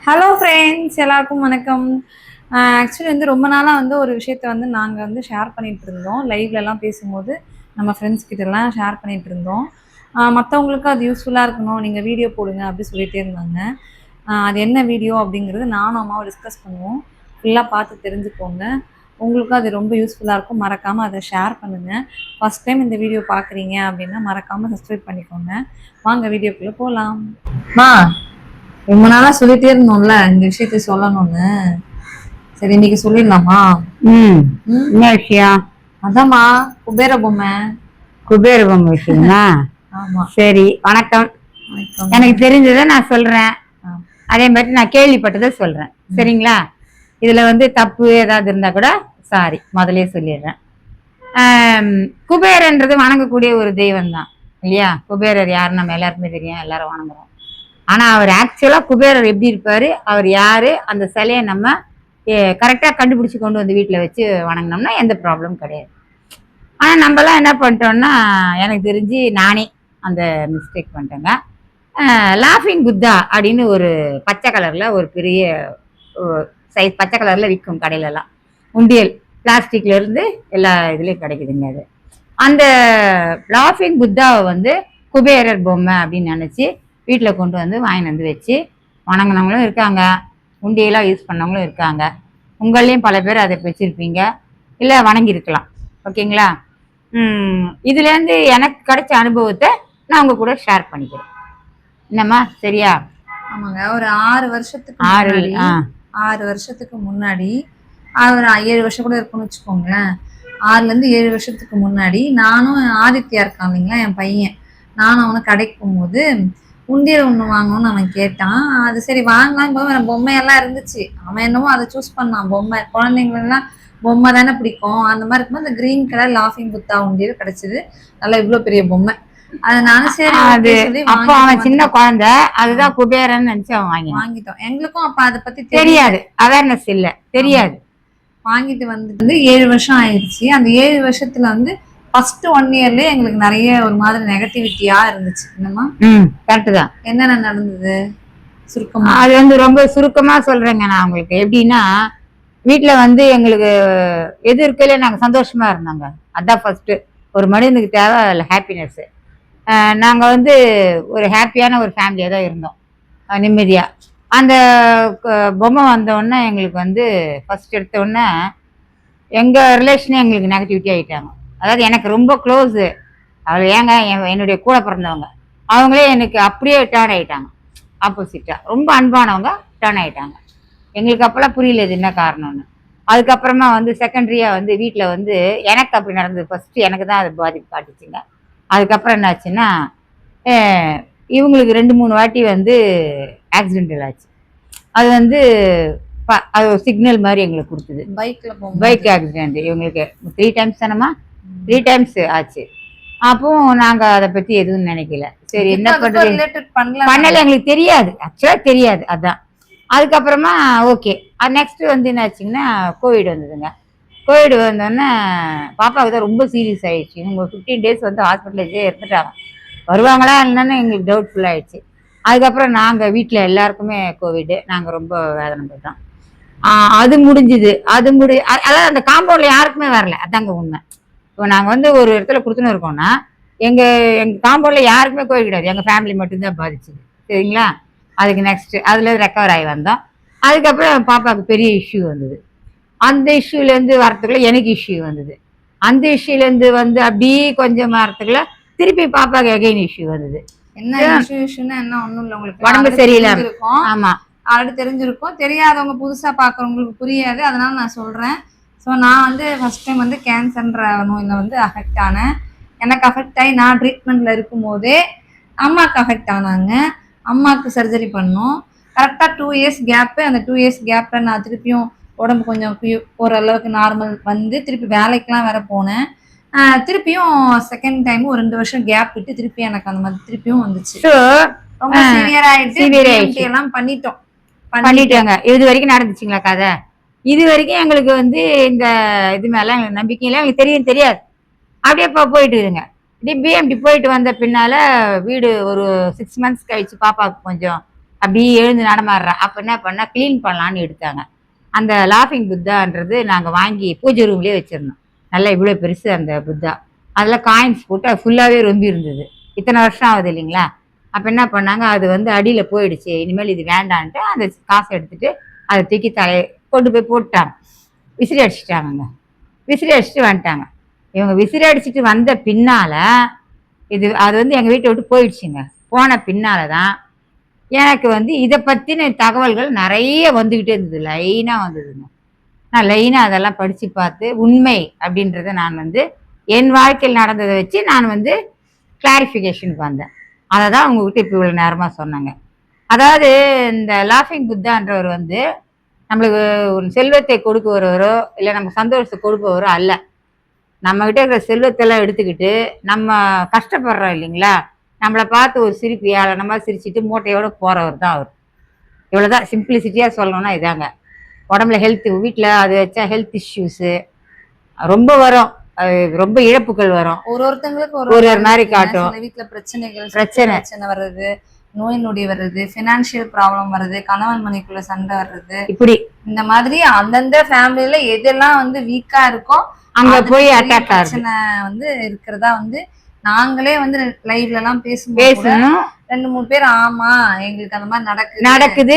Hello friends, எல்லாருக்கும் வணக்கம். Actually ரொம்ப நாளாக ஒரு விஷயத்த நாங்கள் ஷேர் பண்ணிகிட்டு இருந்தோம். லைவ்லலாம் பேசும்போது நம்ம ஃப்ரெண்ட்ஸ் கிட்டலாம் ஷேர் பண்ணிகிட்டு இருந்தோம். மற்றவங்களுக்கும் அது யூஸ்ஃபுல்லாக இருக்கணும், நீங்கள் வீடியோ போடுங்க அப்படி சொல்லிகிட்டே இருந்தாங்க. அது என்ன வீடியோ அப்படிங்கிறது நானும் அம்மாவும் டிஸ்கஸ் பண்ணுவோம். ஃபுல்லாக பார்த்து தெரிஞ்சுக்கோங்க. உங்களுக்கும் அது ரொம்ப யூஸ்ஃபுல்லாக இருக்கும். மறக்காமல் அதை ஷேர் பண்ணுங்கள். ஃபஸ்ட் டைம் இந்த வீடியோ பார்க்குறீங்க அப்படின்னா மறக்காமல் சப்ஸ்கிரைப் பண்ணிக்கோங்க. வாங்க வீடியோக்குள்ளே போகலாம். ரொம்ப நாளா சொல்லிட்டே இருந்தோம்ல இந்த விஷயத்த சொல்லணும்னு. சரி, இன்னைக்கு சொல்லிடலாமா? என்ன விஷயம்? அதாம்மா, குபேர பொம்மை. குபேர பொம்மை விஷயமா? ஆமா. சரி, வணக்கம். எனக்கு தெரிஞ்சதை நான் சொல்றேன், அதே மாதிரி நான் கேள்விப்பட்டதை சொல்றேன். சரிங்களா? இதுல தப்பு ஏதாவது இருந்தா கூட சாரி, முதலே சொல்லிடுறேன். குபேரன்றது வணங்கக்கூடிய ஒரு தெய்வம் தான் இல்லையா? குபேரர் யாருன்னு நம்ம எல்லாருக்குமே தெரியும், எல்லாரும் வணங்குறோம். ஆனா அவர் ஆக்சுவலா குபேரர் எப்படி இருப்பாரு, அவர் யாரு, அந்த சிலையை நம்ம கரெக்டா கண்டுபிடிச்சு கொண்டு வந்து வீட்டுல வச்சு வணங்கினோம்னா எந்த ப்ராப்ளமும் கிடையாது. ஆனா நம்மலாம் என்ன பண்ணிட்டோம்னா, எனக்கு தெரிஞ்சு நானே அந்த மிஸ்டேக் பண்ணிட்டேங்க. லாஃபிங் புத்தா அப்படின்னு ஒரு பச்சை கலர்ல ஒரு பெரிய சைஸ் பச்சை கலர்ல விற்கும் கடையிலலாம், உண்டியல் பிளாஸ்டிக்ல இருந்து எல்லா இதுலயும் கிடைக்குதுங்க. அது அந்த லாஃபிங் புத்தாவை குபேரர் பொம்மை அப்படின்னு நினைச்சு வீட்டில் கொண்டு வந்து வாங்கிட்டு வச்சு வணங்கினவங்களும் இருக்காங்க, உண்டியெல்லாம் யூஸ் பண்ணவங்களும் இருக்காங்க. உங்களையும் பல பேர் அதை வச்சிருப்பீங்க, இல்லை வணங்கியிருக்கலாம். ஓகேங்களா? இதுலேருந்து எனக்கு கிடைச்ச அனுபவத்தை நான் உங்க கூட ஷேர் பண்ணிக்கிறேன். என்னம்மா, சரியா? ஆமாங்க. ஒரு 6 வருஷத்துக்கு முன்னாடி ஒரு 7 வருஷம் கூட இருக்குன்னு வச்சுக்கோங்களேன். 6லேருந்து 7 வருஷத்துக்கு முன்னாடி நானும் ஆதித்யா இருக்கான் இல்லைங்களா, என் பையன், நானும் அவனும் கடைக்கு போகும்போது உண்டியல் ஒன்று வாங்கணும்னு அவன் கேட்டான். அது சரி வாங்கலாம். இப்போ பொம்மையெல்லாம் இருந்துச்சு, அவன் என்னமோ அதை சூஸ் பண்ணான். பொம்மை குழந்தைங்களெல்லாம் பொம்மை தானே பிடிக்கும். அந்த மாதிரி இருக்கும்போது இந்த கிரீன் கலர் லாஃபிங் புத்தா உண்டியல் கிடைச்சது. நல்லா இவ்வளோ பெரிய பொம்மை. அதனால சரி அது அப்போ அவன் சின்ன குழந்தை, அதுதான் குபேரன்னு நினைச்சு அவன் வாங்கிட்டோம். எங்களுக்கும் அப்ப அதை பத்தி தெரியாது, அவேர்னஸ் இல்லை, தெரியாது. வாங்கிட்டு வந்துட்டு 7 வருஷம் ஆயிடுச்சு. அந்த 7 வருஷத்துல ஃபர்ஸ்ட் 1 இயர்லயே எங்களுக்கு நிறைய ஒரு மாதிரி நெகட்டிவிட்டியா இருந்துச்சு. என்னமா? கரெக்ட் தான். என்னென்ன நடந்தது சுருக்கமா? அது ரொம்ப சுருக்கமா சொல்றேங்க நான் உங்களுக்கு. எப்படின்னா, வீட்டுல எங்களுக்கு எது இருக்கல நாங்க சந்தோஷமா இருந்தாங்க. அதான் ஃபர்ஸ்ட். ஒரு மனிதனுக்கு தேவை ஹாப்பினஸ். நாங்க ஒரு ஹாப்பியான ஒரு ஃபேமிலியா தான் இருந்தோம், நிம்மதியா. அந்த பொம்மை வந்த உடனே எங்களுக்கு ஃபர்ஸ்ட் எடுத்த உடனே எங்க ரிலேஷனே எங்களுக்கு நெகட்டிவிட்டி ஆயிட்டாங்க. அதாவது எனக்கு ரொம்ப க்ளோஸு அவள், ஏங்க என்னுடைய கூட பிறந்தவங்க, அவங்களே எனக்கு அப்படியே டேர்ன் ஆயிட்டாங்க. ஆப்போசிட்டா ரொம்ப அன்பானவங்க டேர்ன் ஆயிட்டாங்க. எங்களுக்கு அப்பெல்லாம் புரியல இது என்ன காரணம்னு. அதுக்கப்புறமா செகண்டரியா வீட்டில் எனக்கு அப்படி நடந்தது. ஃபர்ஸ்ட் எனக்கு தான் அது பாதிப்பு காட்டுச்சுங்க. அதுக்கப்புறம் என்னாச்சுன்னா, இவங்களுக்கு 2-3 வாட்டி ஆக்சிடென்டல் ஆச்சு. அது அது ஒரு சிக்னல் மாதிரி எங்களுக்கு கொடுத்தது. பைக் ஆக்சிடென்ட் இவங்களுக்கு 3 டைம்ஸ் தானமா, 3 டைம்ஸ் ஆச்சு. அப்போ நாங்க அதை பத்தி எதுவும் நினைக்கல. சரி, என்ன பண்றது பண்ணல, எங்களுக்கு தெரியாது, ஆக்சுவலா தெரியாது. அதான். அதுக்கப்புறமா ஓகே, நெக்ஸ்ட் என்னாச்சுங்கன்னா கோவிட் வந்ததுங்க. கோவிட் வந்தோடனே பாப்பாவுக்கு தான் ரொம்ப சீரியஸ் ஆயிடுச்சு. 15 டேஸ் ஹாஸ்பிட்டலைஸே இருந்துட்டாங்க. வருவாங்களா என்னன்னு எங்களுக்கு டவுட்ஃபுல் ஆயிடுச்சு. அதுக்கப்புறம் நாங்கள் வீட்டில் எல்லாருக்குமே கோவிடு, நாங்கள் ரொம்ப வேதனை போயிட்டோம். அது முடிஞ்சுது. அதாவது அந்த காம்பவுண்டில் யாருக்குமே வரல. அதாங்க உண்மை. இப்போ நாங்கள் ஒரு இடத்துல கொடுத்துன்னு இருக்கோம்னா, எங்கள் காம்பவுண்டில் யாருக்குமே கோவிட் கிடையாது, எங்கள் ஃபேமிலி மட்டும்தான் பாதிச்சுது. சரிங்களா? அதுக்கு நெக்ஸ்ட் அதில் ரெக்கவர் ஆகி வந்தோம். அதுக்கப்புறம் பாப்பாவுக்கு பெரிய இஷ்யூ வந்தது. அந்த இஷ்யூலேருந்து வரத்துக்குள்ள எனக்கு இஷ்யூ வந்தது. அந்த இஷ்யூலேருந்து அப்படியே கொஞ்சம் வரத்துக்குள்ள திருப்பி பாப்பாவுக்கு எகைன் இஷ்யூ வந்தது. என்ன இஷ்யூன்னா என்ன? ஒண்ணும் இல்லை, உங்களுக்கு உடம்பு சரியில்லை இருக்கும். ஆமா, ஆல்ரெடி தெரிஞ்சிருக்கும். தெரியாதவங்க புதுசா பாக்குறவங்களுக்கு புரியாது, அதனால நான் சொல்றேன். ஸோ நான் ஃபர்ஸ்ட் டைம் கேன்சர்ன்ற நோயில் அஃபெக்ட் ஆனேன். எனக்கு அஃபெக்ட் ஆகி நான் ட்ரீட்மெண்ட்ல இருக்கும் போதே அம்மாவுக்கு அஃபெக்ட் ஆனாங்க. அம்மாவுக்கு சர்ஜரி பண்ணோம். கரெக்டாக 2 இயர்ஸ் கேப்பு. அந்த 2 இயர்ஸ் கேப்பில் நான் திருப்பியும் உடம்பு கொஞ்சம் ஓரளவுக்கு நார்மல் திருப்பி வேலைக்கெலாம் வேற போனேன். திருப்பியும் செகண்ட் டைம் ஒரு 2 வருஷம் கேப் விட்டு திருப்பி எனக்கு அந்த மாதிரி திருப்பியும் வந்துச்சு. ரொம்ப சிவியர் ஆயிட்டு எல்லாம் பண்ணிட்டாங்க. இது வரைக்கும் நடந்துச்சுங்களா கதை? இது வரைக்கும் எங்களுக்கு இந்த இது மேல எங்களுக்கு நம்பிக்கையில எங்களுக்கு தெரியாது. அப்படியே போயிட்டு இருங்க. இப்படி பிஎம்டி போயிட்டு வந்த பின்னால வீடு ஒரு 6 மந்த்ஸ் கழிச்சு பாப்பாவுக்கு கொஞ்சம் அப்படியே எழுந்து நடமாடுறா. அப்போ என்ன பண்ணா க்ளீன் பண்ணலான்னு எடுத்தாங்க. அந்த லாஃபிங் புத்தான்றது நாங்கள் வாங்கி பூஜை ரூம்லேயே வச்சுருந்தோம். நல்லா இவ்வளோ பெருசு அந்த புத்தா. அதில் காயின்ஸ் போட்டு அது ஃபுல்லாகவே ரொம்ப இருந்தது. இத்தனை வருஷம் ஆகுது இல்லைங்களா? அப்போ என்ன பண்ணாங்க, அது வந்து அடியில் போயிடுச்சு, இனிமேல் இது வேண்டான்ட்டு அந்த காசை எடுத்துட்டு அதை தூக்கி கொண்டு போய் போட்டாங்க. விசிறி அடிச்சிட்டாங்கங்க. விசிறி அடிச்சுட்டு வந்துட்டாங்க. இவங்க விசிறி அடிச்சுட்டு வந்த பின்னால அது வந்து எங்கள் வீட்டை விட்டு போயிடுச்சுங்க. போன பின்னால தான் எனக்கு வந்து இதை பற்றின தகவல்கள் நிறைய வந்துக்கிட்டே இருந்தது. லைனாக வந்ததுங்க. நான் லைனாக அதெல்லாம் படித்து பார்த்து உண்மை அப்படின்றத நான் வந்து என் வாழ்க்கையில் நடந்ததை வச்சு நான் வந்து கிளாரிஃபிகேஷனுக்கு வந்தேன். அதை தான் உங்ககிட்ட இப்போ இவ்வளோ நேரமாக சொன்னாங்க. அதாவது இந்த லாஃபிங் புத்தான்றவர் வந்து நம்மளுக்கு ஒரு செல்வத்தை கொடுக்குறவரோ இல்லை நம்ம சந்தோஷத்தை கொடுப்பவரோ அல்ல. நம்மகிட்ட இருக்கிற செல்வத்தெல்லாம் எடுத்துக்கிட்டு நம்ம கஷ்டப்படுறோம் இல்லைங்களா, நம்மளை பார்த்து ஒரு சிரிப்பு ஏளனமா சிரிச்சுட்டு மூட்டையோட போறவர் தான் அவர். இவ்வளவுதான் சிம்பிளிசிட்டியா சொல்லணும்னா இதாங்க. உடம்புல ஹெல்த், வீட்டில் அது வச்சா ஹெல்த் இஷ்யூஸு ரொம்ப வரும். ரொம்ப இழப்புகள் வரும். ஒருத்தங்களுக்கு ஒரு மாதிரி காட்டும். வீட்டுல பிரச்சனை வர்றது, நோய் நொடி வர்றது, பினான்சியல் ப்ராப்ளம் வர்றது, கணவன் மனைக்குள்ள சண்டை வர்றது, இப்படி இந்த மாதிரி அந்தந்த ஃபேமிலியில எதெல்லாம் வந்து வீக்கா இருக்கோ அங்க போய் அட்டாக் பிரச்சனை வந்து இருக்கிறதா வந்து நாங்களே வந்து லைவ்ல எல்லாம் பேசணும். 2-3 பேர் ஆமா எங்களுக்கு அந்த மாதிரி நடக்குது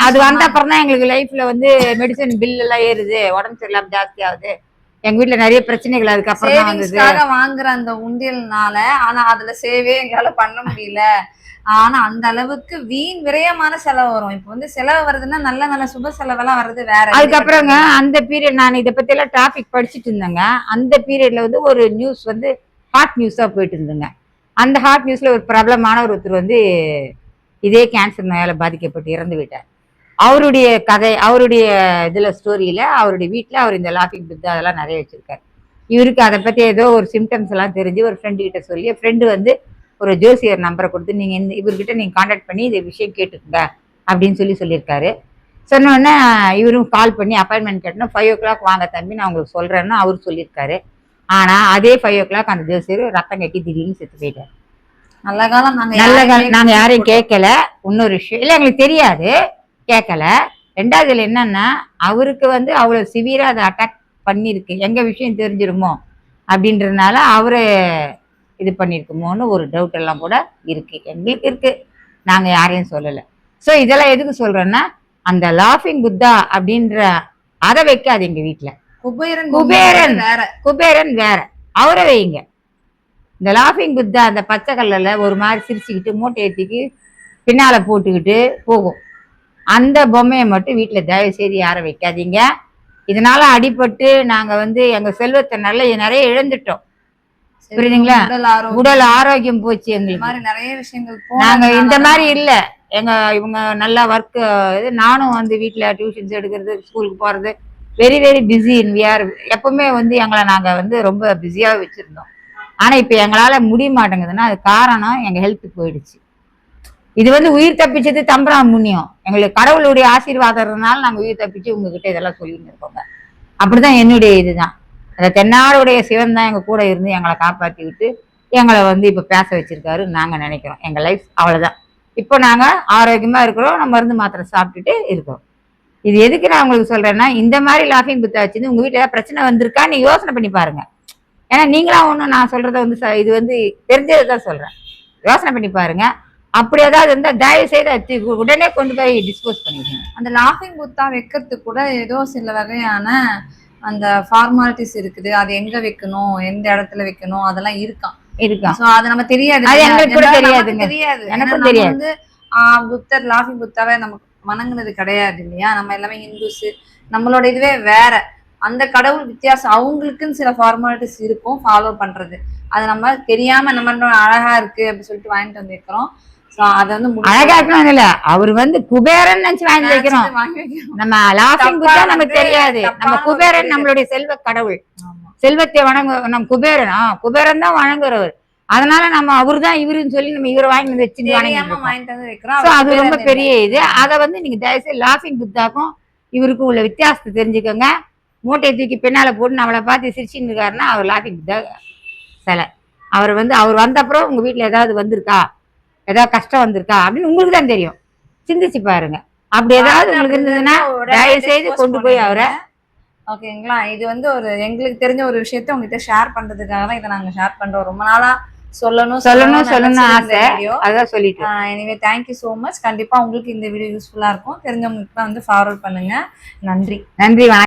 அது வந்த அப்புறம் தான் எங்களுக்கு லைஃப்ல வந்து மெடிசன் பில் எல்லாம் ஏறுது, உடம்பு சரியில்லாம ஜாஸ்தி ஆகுது, எங்க வீட்டுல நிறைய பிரச்சனைகள் அதுக்கப்புறம் வாங்குற அந்த உண்டியல்னால. ஆனா அதுல சேவே எங்களால பண்ண முடியல. ஆனா அந்த அளவுக்கு வீண் விரயமான செலவு வரும். இப்ப வந்து செலவு வருதுன்னா நல்ல நல்ல சுப செலவெல்லாம் வர்றது வேற. அதுக்கப்புறங்க அந்த பீரியட் நான் இதை பத்தி எல்லாம் டாபிக் படிச்சுட்டு இருந்தேங்க. அந்த பீரியட்ல வந்து ஒரு நியூஸ் வந்து ஹாட் நியூஸா போயிட்டு இருந்தேங்க. அந்த ஹாட் நியூஸ்ல ஒரு பிரபலமான ஒருத்தர் வந்து இதே கேன்சர் நோயால பாதிக்கப்பட்டு இறந்து விட்டார். அவருடைய கதை, அவருடைய இதுல ஸ்டோரியில அவருடைய வீட்டுல அவர் இந்த லாஃபிங் புத்தா அதெல்லாம் நிறைய வச்சிருக்காரு. இவருக்கு அதை பத்தி ஏதோ ஒரு சிம்டம்ஸ் எல்லாம் தெரிஞ்சு ஒரு ஃப்ரெண்டு கிட்ட சொல்லி, ஃப்ரெண்டு வந்து ஒரு ஜோசியர் நம்பரை கொடுத்து நீங்க இவர்கிட்ட நீங்க கான்டாக்ட் பண்ணி இந்த விஷயம் கேட்டுக்குங்க அப்படின்னு சொல்லியிருக்காரு. சொன்ன உடனே இவரும் கால் பண்ணி அப்பாயின்மெண்ட் கேட்டோம். 5 o'clock வாங்க தம்பி நான் உங்களுக்கு சொல்றேன்னு அவர் சொல்லியிருக்காரு. ஆனா அதே 5 o'clock அந்த ஜோசியர் ரத்தம் கட்டி திடீர்னு செத்து போயிட்டார். நல்ல காலம் நாங்க யாரையும் கேட்கல. இன்னொரு விஷயம் இல்லை, எங்களுக்கு தெரியாது, கேட்கல. ரெண்டாவதுல என்னன்னா அவருக்கு வந்து அவ்வளவு சிவியரா அதை அட்டாக் பண்ணிருக்கு, எங்க விஷயம் தெரிஞ்சிருமோ அப்படின்றதுனால அவரு இது பண்ணிருக்குமோன்னு ஒரு டவுட் எல்லாம் கூட இருக்கு, எங்களுக்கு இருக்கு. நாங்க யாரையும் சொல்லலை. ஸோ இதெல்லாம் எதுக்கு சொல்றேன்னா, அந்த லாஃபிங் புத்தா அப்படின்ற அதை வைக்காது எங்க வீட்டுல. குபேரன் வேற, அவரை வைங்க. இந்த லாஃபிங் புத்தா அந்த பச்சை கல்லில் ஒரு மாதிரி சிரிச்சுக்கிட்டு மூட்டை ஏற்றிக்கு பின்னால போட்டுக்கிட்டு போகும். அந்த பொம்மையை மட்டும் வீட்டுல தயவு செய்து யாரை வைக்காதீங்க. இதனால அடிபட்டு நாங்க வந்து எங்க செல்வத்தை நிறைய இழந்துட்டோம். புரியுதுங்களா? உடல் ஆரோக்கியம் போச்சு எங்களுக்கு. நிறைய விஷயங்கள் நாங்க இந்த மாதிரி இல்ல. இவங்க நல்லா ஒர்க், நானும் வந்து வீட்டுல டியூஷன்ஸ் எடுக்கிறது, ஸ்கூலுக்கு போறது, very very busy in VR. எப்பவுமே வந்து எங்களை நாங்க வந்து ரொம்ப பிஸியா வச்சிருந்தோம். ஆனா இப்ப எங்களால முடிய மாட்டேங்குதுன்னா அது காரணம் எங்க ஹெல்த் போயிடுச்சு. இது வந்து உயிர் தப்பிச்சது தம்பரான் புண்ணியம். எங்களுக்கு கடவுளுடைய ஆசீர்வாதம்னால நாங்க உயிர் தப்பிச்சு உங்ககிட்ட இதெல்லாம் சொல்லிட்டு இருக்கோங்க. அப்படிதான் என்னுடைய இதுதான். அந்த தென்னாடுடைய சிவன் தான் எங்க கூட இருந்து எங்களை காப்பாற்றி விட்டு எங்களை வந்து இப்ப பேச வச்சிருக்காரு நாங்க நினைக்கிறோம். எங்க லைஃப் அவ்வளவுதான். இப்போ நாங்க ஆரோக்கியமா இருக்கிறோம், நம்ம மருந்து மாத்திரை சாப்பிட்டுட்டு இருக்கிறோம். இது எதுக்கு நான் உங்களுக்கு சொல்றேன்னா, இந்த மாதிரி லாஃபிங் புத்தா வச்சிருந்து உங்க வீட்டுல ஏதாவது பிரச்சனை வந்திருக்கா நீ யோசனை பண்ணி பாருங்க. ஏன்னா நீங்களா ஒன்றும் நான் சொல்றத வந்து இது வந்து தெரிஞ்சதுதான் சொல்றேன். யோசனை பண்ணி பாருங்க. அப்படி ஏதாவது இருந்தா தயவு செய்து உடனே கொண்டு போய் டிஸ்போஸ் பண்ணிடுங்க. அந்த லாஃபிங் புத்தா வைக்கிறதுக்கு கூட ஏதோ சில வகையான அந்த ஃபார்மாலிட்டிஸ் இருக்குது. அது எங்க வைக்கணும், எந்த இடத்துல வைக்கணும், அதெல்லாம் இருக்கான். சோ அது நம்ம தெரியாது. எனக்கு கூட தெரியாதுங்க. எனக்கும் தெரியாது. வந்து புத்தர் லாஃபிங் புத்தாவை நமக்கு வணங்குனது கிடையாது இல்லையா? நம்ம எல்லாமே ஹிந்துஸ், நம்மளோட இதுவே வேற. அந்த கடவுள் வித்தியாசம், அவங்களுக்குன்னு சில ஃபார்மாலிட்டிஸ் இருக்கும் ஃபாலோ பண்றது. அது நம்ம தெரியாம நம்ம அழகா இருக்கு அப்படின்னு சொல்லிட்டு வாங்கிட்டு வந்து வைக்கிறோம். அதை வந்து அழகா இருக்கணும் இல்ல, அவர் வந்து குபேரன் நினைச்சு வாங்கி வைக்கிறோம். நம்ம லாஃபிங் புத்தா நமக்கு தெரியாது. நம்ம குபேரன் நம்மளுடைய செல்வ கடவுள், செல்வத்தை நம்ம குபேரன் தான் வணங்குறவர். அதனால நம்ம அவரு தான் இவருன்னு சொல்லி நம்ம இவரை வாங்கி வந்து வச்சு வைக்கிறோம். அது ரொம்ப பெரிய இது. அதை வந்து நீங்க தயவுசெய்து லாஃபிங் புத்தாக்கும் இவருக்கு உள்ள வித்தியாசத்தை தெரிஞ்சுக்கோங்க. மூட்டையை தூக்கி பின்னால போட்டு நம்மளை பார்த்து சிரிச்சுன்னு இருக்காருன்னா அவர் லாஃபிங் புத்தா சிலை. அவர் வந்த அப்புறம் உங்க வீட்டுல ஏதாவது வந்திருக்கா, ஏதாவது கஷ்டம் வந்திருக்கா அப்படின்னு உங்களுக்கு தான் தெரியும். சிந்திச்சு பாருங்க. அப்படி ஏதாவது உங்களுக்கு இருந்ததுன்னா தயவு செய்து கொண்டு போய் அவரை. ஓகேங்களா, இது வந்து ஒரு எங்களுக்கு தெரிஞ்ச ஒரு விஷயத்த உங்ககிட்ட ஷேர் பண்றதுக்காக தான் இதை நாங்க ஷேர் பண்றோம். ரொம்ப நாளா சொல்லணும்னு ஆசை, அதான் சொல்லிட்டு. Anyway thank you so much. கண்டிப்பா உங்களுக்கு இந்த வீடியோ யூஸ்ஃபுல்லா இருக்கும். தெரிஞ்சவங்களுக்கு வந்து ஃபார்வர்ட் பண்ணுங்க. நன்றி. நன்றி, வணக்கம்.